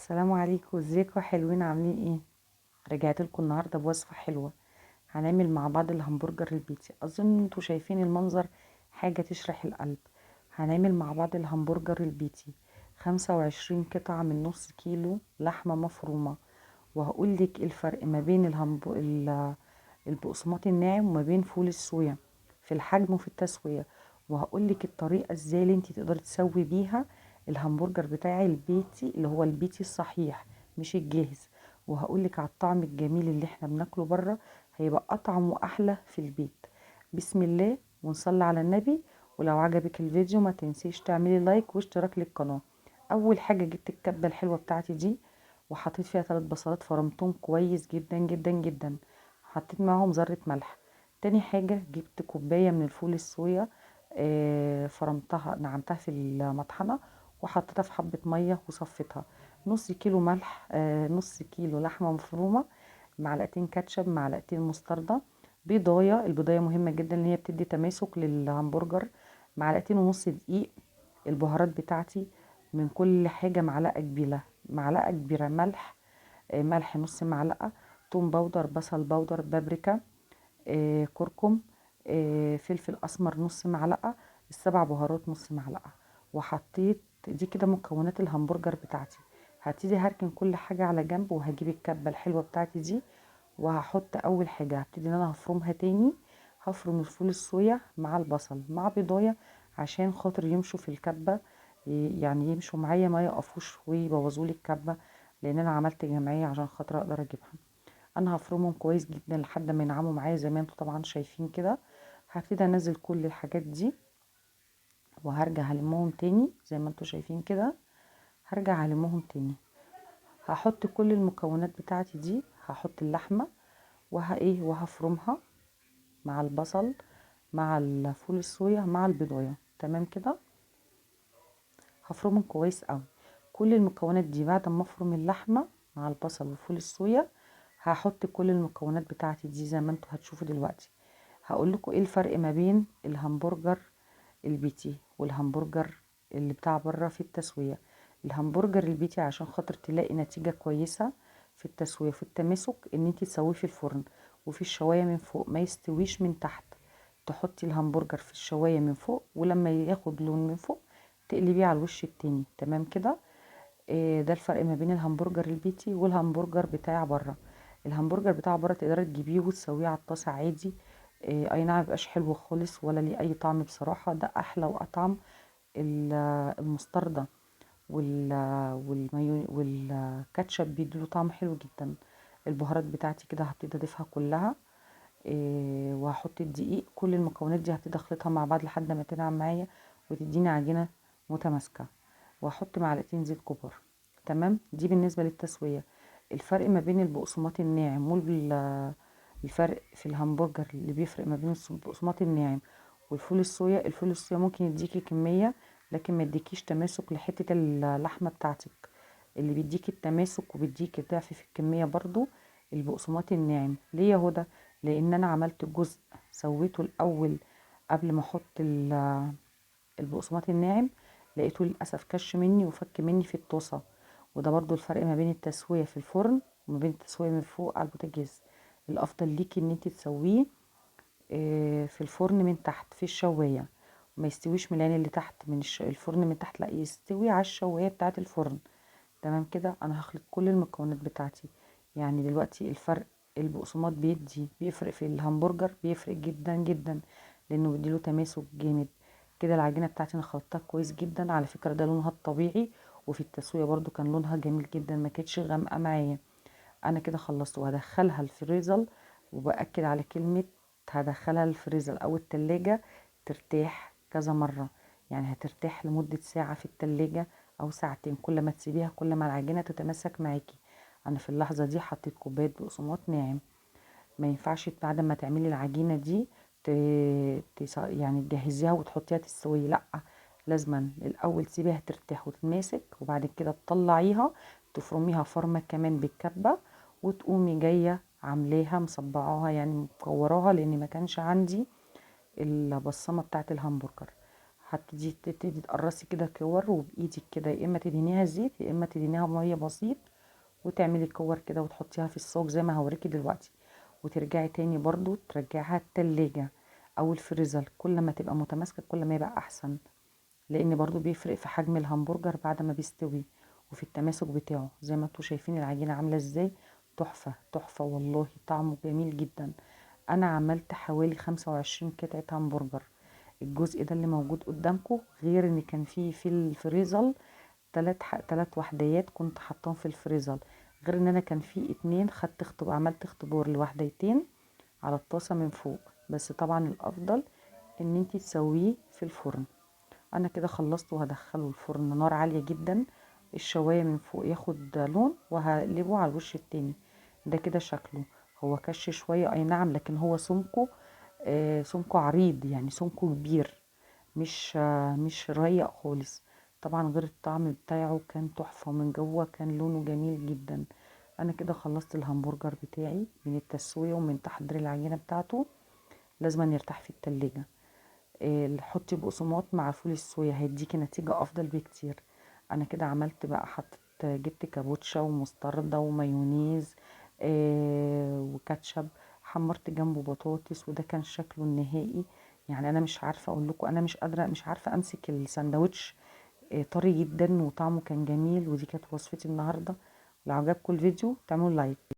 السلام عليكم، ازيكم حلوين؟ عاملين ايه؟ رجعت لكم النهارده بوصفه حلوه. هنعمل مع بعض الهمبرجر البيتي. اظن انتوا شايفين المنظر، حاجه تشرح القلب. هنعمل مع بعض الهمبرجر البيتي. 25 قطعه من نص كيلو لحمه مفرومه. وهقول لك الفرق ما بين البقسماط الناعم وما بين فول الصويا في الحجم وفي التسويه. وهقول لك الطريقه ازاي اللي انت تقدري تسوي بيها الهمبرجر بتاعي البيتي، اللي هو البيتي الصحيح مش الجاهز. وهقول لك على الطعم الجميل اللي احنا بناكله بره، هيبقى اطعم واحلى في البيت. بسم الله ونصلي على النبي. ولو عجبك الفيديو ما تنسيش تعملي لايك واشتراك للقناه. اول حاجه جبت الكبه الحلوه بتاعتي دي، وحطيت فيها 3 بصلات فرمتهم كويس جدا جدا جدا. حطيت معاهم ذرة ملح. تاني حاجة جبت كوباية من الفول الصويا، فرمتها نعمتها في المطحنة، وحطيتها في حبة مية وصفتها. نص كيلو ملح، نص كيلو لحمة مفرومة، معلقتين كاتشب، معلقتين مستردة، بيضاية. البيضاية مهمة جدا ان هي بتدي تماسك للهمبرجر. معلقتين ونص دقيق. البهارات بتاعتي من كل حاجة معلقة كبيرة ملح، ملح نص معلقة، توم باودر، بصل باودر، بابريكا، كركم، فلفل اسمر نص معلقة، ال7 بهارات نص معلقة. وحطيت دي كده مكونات الهمبرجر بتاعتي. هبتدي هركن كل حاجة على جنب، وهجيب الكبة الحلوة بتاعتي دي، وهحط اول حاجة هبتدي ان انا هفرمها تاني. هفرم الفول الصويا مع البصل مع بيضاية، عشان خاطر يمشوا في الكبة، يعني يمشوا معايا ما يقفوش ويبوظولي الكبة، لان انا عملت جمعية عشان خاطر اقدر اجيبها. انا هفرمهم كويس جدا لحد ما ينعموا معايا زي ما انتوا طبعا شايفين كده. هبتدي انزل كل الحاجات دي، وهرجع هلمهم تاني زي ما انتوا شايفين كده. هرجع هلمهم تاني. هحط كل المكونات بتاعتي دي، هحط اللحمة وهفرمها مع البصل، مع الفول الصويا، مع البيضايه. تمام كده. هفرمهم كويس قوي. كل المكونات دي بعد ما افرم اللحمه مع البصل وفول الصويا، هحط كل المكونات بتاعتي دي زي ما انتوا هتشوفوا دلوقتي. هقول لكم ايه الفرق ما بين الهمبرجر البيتي والهمبرجر اللي بتاع بره في التسويه. الهمبرجر البيتي عشان خاطر تلاقي نتيجه كويسه في التسويه في التماسك، ان انت تسويه في الفرن وفي الشوايه من فوق، ما يستويش من تحت. تحطي الهمبرجر في الشوايه من فوق، ولما ياخد لون من فوق تقلبيه على الوش التاني. تمام كده. ده الفرق ما بين الهمبرجر البيتي والهمبرجر بتاع بره. الهمبرجر بتاع بره تقدري تجيبيه وتسويه على الطاسه عادي. اي نعم، مبقاش حلو خالص ولا ليه اي طعم بصراحه. ده احلى واطعم. المستردة والكاتشب بيدوا طعم حلو جدا. البهارات بتاعتي كده هبتدي اضيفها كلها. وهحط الدقيق. كل المكونات دي هبتدي اخلطها مع بعض لحد ما تنعم معايا وتديني عجينه متماسكه. واحط معلقتين زيت كبار. تمام. دي بالنسبه للتسويه. الفرق ما بين البقسماط الناعم الفرق في الهمبرجر اللي بيفرق ما بين البقسماط الناعم والفول الصويا. الفول الصويا ممكن يديكي كميه، لكن ما يديكيش تماسك لحته اللحمه بتاعتك. اللي بيديكي التماسك وبيديكي الضعف في الكميه برضو البقسماط الناعم. ليه يا هدى؟ لان انا عملت جزء سويته الاول قبل ما احط البقسماط الناعم، لقيته للاسف كش مني وفك مني في الطاسه. وده برضو الفرق ما بين التسويه في الفرن وما بين التسويه من فوق على البوتاجاز. الافضل ليكي ان انت تسويه في الفرن من تحت في الشوايه، ما يستويش من العين اللي تحت من الفرن من تحت، لا يستوي على الشوايه بتاعه الفرن. تمام كده. انا هخلط كل المكونات بتاعتي. يعني دلوقتي الفرق، البقسماط بيفرق في الهمبرجر، بيفرق جدا جدا، لانه بيديله تماسك جامد كده. العجينه بتاعتي انا خلطتها كويس جدا على فكره، ده لونها الطبيعي. وفي التسويه برضو كان لونها جميل جدا، ما كانتش غامقه معايا. انا كده خلصت وهدخلها الفريزر. وباكد على كلمه هدخلها الفريزر او التلاجة ترتاح كذا مره. يعني هترتاح لمده ساعه في التلاجة او ساعتين. كل ما تسيبيها كل ما العجينه تتماسك معاكي. انا في اللحظه دي حطيت كوبايه بقسماط ناعم. ما ينفعش بعد ما تعملي العجينه دي يعني تجهزيها وتحطيها تستوي، لا. لازما الاول تسيبيها ترتاح وتتماسك، وبعد كده تطلعيها تفرميها فرمه كمان بالكبه، وتقومي جايه عاملاها مصبعاها يعني مكوراها، لان ما كانش عندي البصمه بتاعه الهمبرجر. تبتدي تقرصي كده كور، وبايدك كده يا اما تدهنيها زيت يا اما تدهنيها ميه بسيط، وتعملي كور كده وتحطيها في الصاج زي ما هوريكي دلوقتي. وترجعي تاني برضو ترجعيها التلاجة او الفريزر، كل ما تبقى متماسكة كل ما يبقى احسن، لان برضو بيفرق في حجم الهمبرجر بعد ما بيستوي وفي التماسك بتاعه. زي ما انتوا شايفين العجينة عاملة ازاي، تحفة تحفة والله، طعمه جميل جدا. انا عملت حوالي 25 قطعة همبرجر. الجزء ده اللي موجود قدامكم، غير ان كان فيه في الفريزر تلات وحديات كنت حطاهم في الفريزر، غير ان انا كان في اتنين خدت عملت اختبار لوحديتين على الطاسة من فوق. بس طبعا الافضل ان انتي تسويه في الفرن. انا كده خلصت وهدخله الفرن نار عالية جدا، الشواية من فوق ياخد لون، وهقلبه على الوش التاني. ده كده شكله، هو كش شوية اي نعم، لكن هو سمكه سمكه عريض، يعني سمكه كبير، مش رقيق خالص. طبعا غير الطعم بتاعه كان تحفة، ومن جوه كان لونه جميل جدا. انا كده خلصت الهمبرجر بتاعي من التسوية ومن تحضير العجينة بتاعته. لازم يرتاح في التلاجة. حطي بقسماط مع فول الصويا هيديكي نتيجة افضل بكتير. انا كده عملت بقى، جبت كابوتشا ومستردة ومايونيز وكاتشب، حمرت جنبه بطاطس، وده كان شكله النهائي. يعني انا مش عارفة اقول لكم، انا مش قادرة، مش عارفة امسك الساندوتش. طري جدا وطعمه كان جميل. ودي كانت وصفتي النهاردة. لو عجبكم الفيديو تعملوا لايك.